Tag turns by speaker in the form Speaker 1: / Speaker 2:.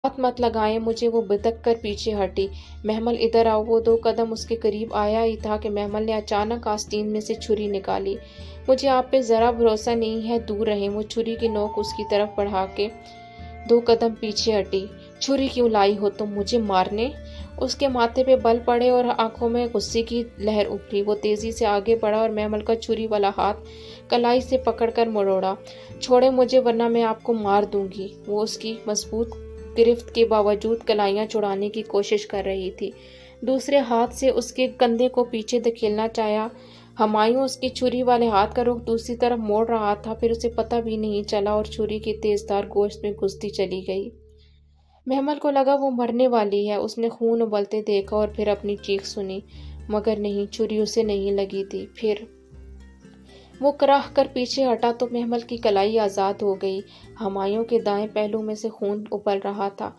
Speaker 1: ہاتھ مت لگائیں مجھے، وہ بتک کر پیچھے ہٹی۔ محمل ادھر آؤ۔ وہ 2 قدم اس کے قریب آیا ہی تھا کہ محمل نے اچانک آستین میں سے چھری نکالی۔ مجھے آپ پہ ذرا بھروسہ نہیں ہے، دور رہیں۔ وہ چھری کی نوک اس کی طرف بڑھا کے 2 قدم پیچھے ہٹی۔ چھری کیوں لائی ہو تم، مجھے مارنے؟ اس کے ماتھے پہ بل پڑے اور آنکھوں میں غصے کی لہر ابھری۔ وہ تیزی سے آگے بڑھا اور محمل کا چھری والا ہاتھ کلائی سے پکڑ کر مروڑا۔ چھوڑیں مجھے ورنہ میں آپ کو مار دوں گی۔ وہ اس کی مضبوط گرفت کے باوجود کلائیاں چھڑانے کی کوشش کر رہی تھی، دوسرے ہاتھ سے اس کے کندھے کو پیچھے دھکیلنا چاہا۔ ہمایوں اس کے چھری والے ہاتھ کا رخ دوسری طرف موڑ رہا تھا، پھر اسے پتہ بھی نہیں چلا اور چھری کی تیز دھار گوشت میں گھستی چلی گئی۔ محمل کو لگا وہ مرنے والی ہے۔ اس نے خون ابلتے دیکھا اور پھر اپنی چیخ سنی، مگر نہیں، چھری اسے نہیں لگی تھی۔ پھر وہ کراہ کر پیچھے ہٹا تو محمل کی کلائی آزاد ہو گئی۔ ہمایوں کے دائیں پہلو میں سے خون ابل رہا تھا۔